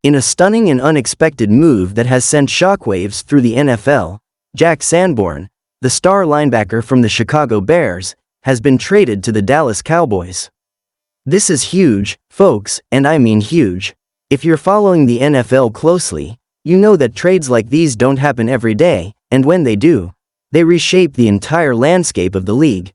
In a stunning and unexpected move that has sent shockwaves through the NFL, Jack Sanborn, the star linebacker from the Chicago Bears, has been traded to the Dallas Cowboys. This is huge, folks, and I mean huge. If you're following the NFL closely, you know that trades like these don't happen every day, and when they do, they reshape the entire landscape of the league.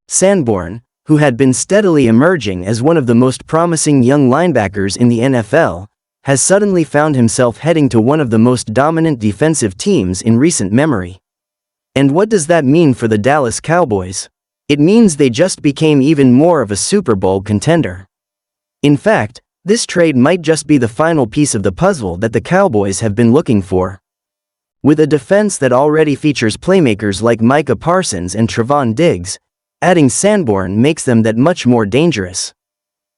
Sanborn, who had been steadily emerging as one of the most promising young linebackers in the NFL, has suddenly found himself heading to one of the most dominant defensive teams in recent memory. And what does that mean for the Dallas Cowboys? It means they just became even more of a Super Bowl contender. In fact, this trade might just be the final piece of the puzzle that the Cowboys have been looking for. With a defense that already features playmakers like Micah Parsons and Trevon Diggs, adding Sanborn makes them that much more dangerous.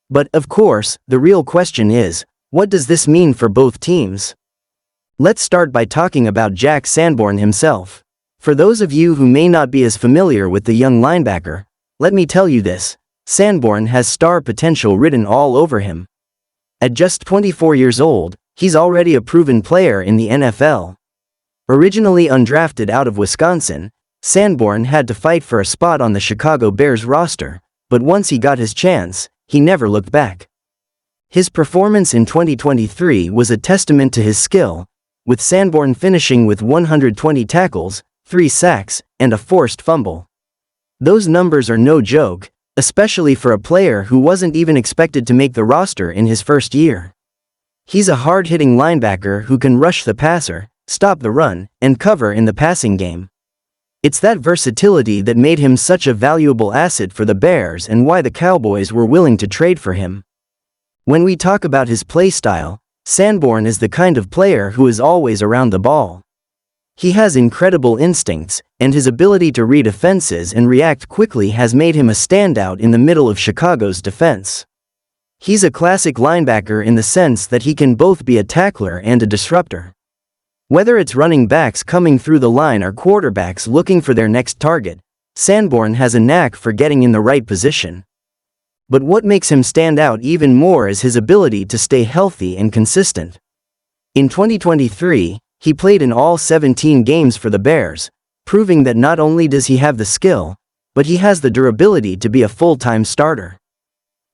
But, of course, the real question is, what does this mean for both teams? Let's start by talking about Jack Sanborn himself. For those of you who may not be as familiar with the young linebacker, let me tell you this: Sanborn has star potential written all over him. At just 24 years old, he's already a proven player in the NFL. Originally undrafted out of Wisconsin, Sanborn had to fight for a spot on the Chicago Bears roster, but once he got his chance, he never looked back. His performance in 2023 was a testament to his skill, with Sanborn finishing with 120 tackles, 3 sacks, and a forced fumble. Those numbers are no joke, especially for a player who wasn't even expected to make the roster in his first year. He's a hard-hitting linebacker who can rush the passer, stop the run, and cover in the passing game. It's that versatility that made him such a valuable asset for the Bears and why the Cowboys were willing to trade for him. When we talk about his play style, Sanborn is the kind of player who is always around the ball. He has incredible instincts, and his ability to read offenses and react quickly has made him a standout in the middle of Chicago's defense. He's a classic linebacker in the sense that he can both be a tackler and a disruptor. Whether it's running backs coming through the line or quarterbacks looking for their next target, Sanborn has a knack for getting in the right position. But what makes him stand out even more is his ability to stay healthy and consistent. In 2023, he played in all 17 games for the Bears, proving that not only does he have the skill, but he has the durability to be a full-time starter.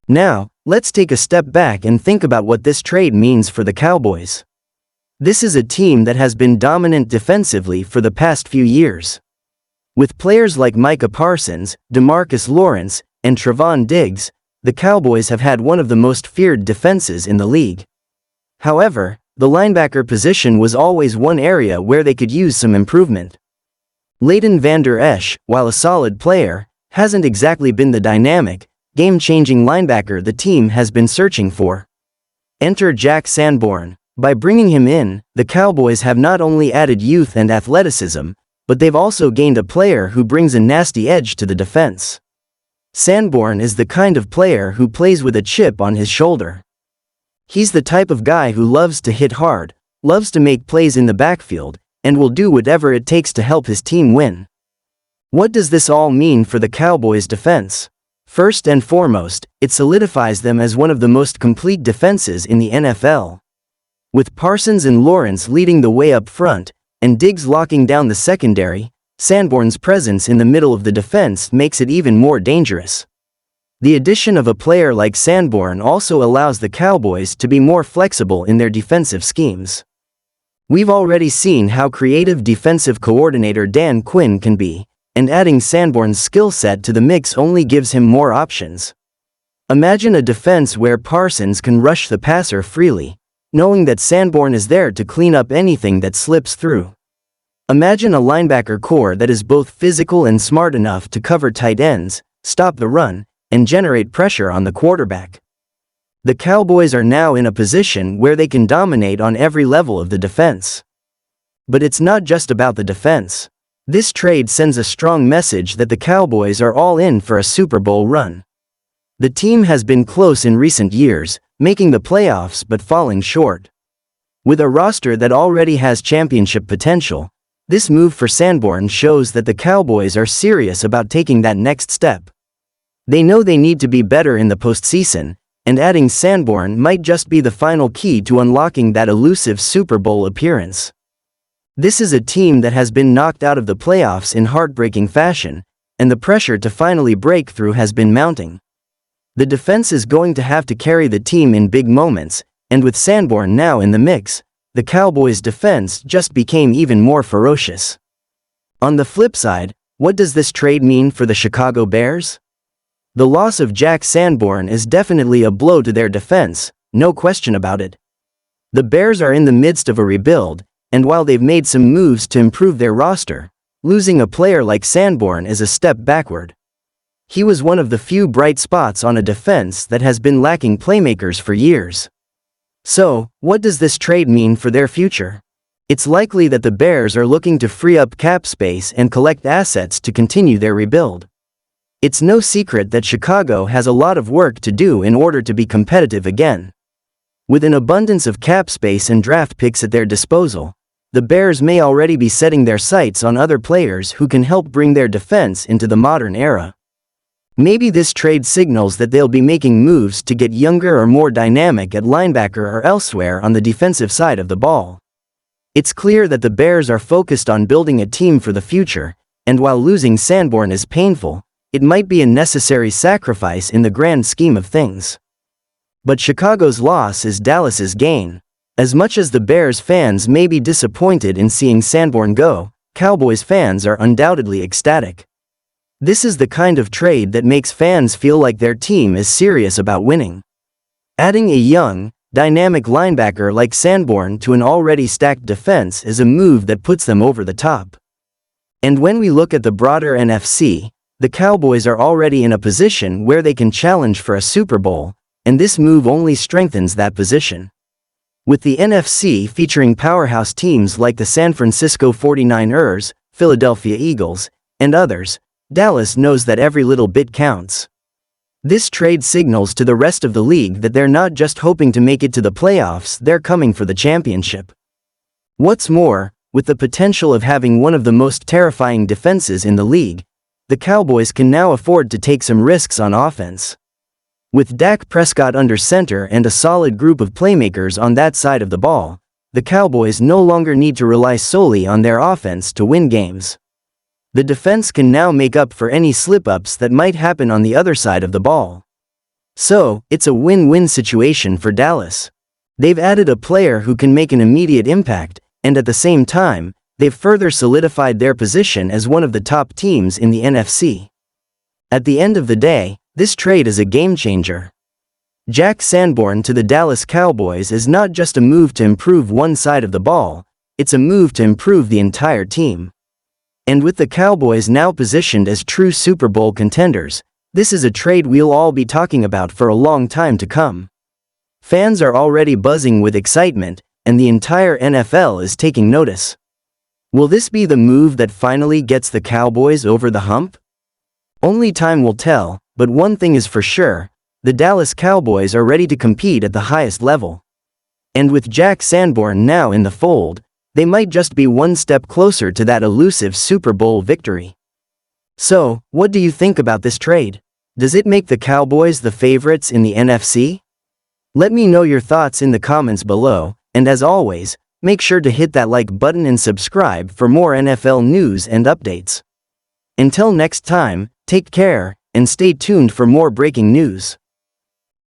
Now, let's take a step back and think about what this trade means for the Cowboys. This is a team that has been dominant defensively for the past few years. With players like Micah Parsons, DeMarcus Lawrence, and Trevon Diggs, the Cowboys have had one of the most feared defenses in the league. However, the linebacker position was always one area where they could use some improvement. Leighton Vander Esch, while a solid player, hasn't exactly been the dynamic, game-changing linebacker the team has been searching for. Enter Jack Sanborn. By bringing him in, the Cowboys have not only added youth and athleticism, but they've also gained a player who brings a nasty edge to the defense. Sanborn is the kind of player who plays with a chip on his shoulder. He's the type of guy who loves to hit hard, loves to make plays in the backfield, and will do whatever it takes to help his team win. What does this all mean for the Cowboys' defense? First and foremost, it solidifies them as one of the most complete defenses in the NFL. With Parsons and Lawrence leading the way up front, and Diggs locking down the secondary, Sanborn's presence in the middle of the defense makes it even more dangerous. The addition of a player like Sanborn also allows the Cowboys to be more flexible in their defensive schemes. We've already seen how creative defensive coordinator Dan Quinn can be, and adding Sanborn's skill set to the mix only gives him more options. Imagine a defense where Parsons can rush the passer freely, knowing that Sanborn is there to clean up anything that slips through. Imagine a linebacker core that is both physical and smart enough to cover tight ends, stop the run, and generate pressure on the quarterback. The Cowboys are now in a position where they can dominate on every level of the defense. But it's not just about the defense. This trade sends a strong message that the Cowboys are all in for a Super Bowl run. The team has been close in recent years, making the playoffs but falling short. With a roster that already has championship potential, this move for Sanborn shows that the Cowboys are serious about taking that next step. They know they need to be better in the postseason, and adding Sanborn might just be the final key to unlocking that elusive Super Bowl appearance. This is a team that has been knocked out of the playoffs in heartbreaking fashion, and the pressure to finally break through has been mounting. The defense is going to have to carry the team in big moments, and with Sanborn now in the mix, the Cowboys' defense just became even more ferocious. On the flip side, what does this trade mean for the Chicago Bears? The loss of Jack Sanborn is definitely a blow to their defense, no question about it. The Bears are in the midst of a rebuild, and while they've made some moves to improve their roster, losing a player like Sanborn is a step backward. He was one of the few bright spots on a defense that has been lacking playmakers for years. So, what does this trade mean for their future? It's likely that the Bears are looking to free up cap space and collect assets to continue their rebuild. It's no secret that Chicago has a lot of work to do in order to be competitive again. With an abundance of cap space and draft picks at their disposal, the Bears may already be setting their sights on other players who can help bring their defense into the modern era. Maybe this trade signals that they'll be making moves to get younger or more dynamic at linebacker or elsewhere on the defensive side of the ball. It's clear that the Bears are focused on building a team for the future, and while losing Sanborn is painful, it might be a necessary sacrifice in the grand scheme of things. But Chicago's loss is Dallas's gain. As much as the Bears fans may be disappointed in seeing Sanborn go, Cowboys fans are undoubtedly ecstatic. This is the kind of trade that makes fans feel like their team is serious about winning. Adding a young, dynamic linebacker like Sanborn to an already stacked defense is a move that puts them over the top. And when we look at the broader NFC, the Cowboys are already in a position where they can challenge for a Super Bowl, and this move only strengthens that position. With the NFC featuring powerhouse teams like the San Francisco 49ers, Philadelphia Eagles, and others, Dallas knows that every little bit counts. This trade signals to the rest of the league that they're not just hoping to make it to the playoffs, they're coming for the championship. What's more, with the potential of having one of the most terrifying defenses in the league, the Cowboys can now afford to take some risks on offense. With Dak Prescott under center and a solid group of playmakers on that side of the ball, the Cowboys no longer need to rely solely on their offense to win games. The defense can now make up for any slip-ups that might happen on the other side of the ball. So, it's a win-win situation for Dallas. They've added a player who can make an immediate impact, and at the same time, they've further solidified their position as one of the top teams in the NFC. At the end of the day, this trade is a game-changer. Jack Sanborn to the Dallas Cowboys is not just a move to improve one side of the ball, it's a move to improve the entire team. And with the Cowboys now positioned as true Super Bowl contenders, this is a trade we'll all be talking about for a long time to come. Fans are already buzzing with excitement, and the entire NFL is taking notice. Will this be the move that finally gets the Cowboys over the hump? Only time will tell, but one thing is for sure, the Dallas Cowboys are ready to compete at the highest level. And with Jack Sanborn now in the fold, they might just be one step closer to that elusive Super Bowl victory. So, what do you think about this trade? Does it make the Cowboys the favorites in the NFC? Let me know your thoughts in the comments below, and as always, make sure to hit that like button and subscribe for more NFL news and updates. Until next time, take care, and stay tuned for more breaking news.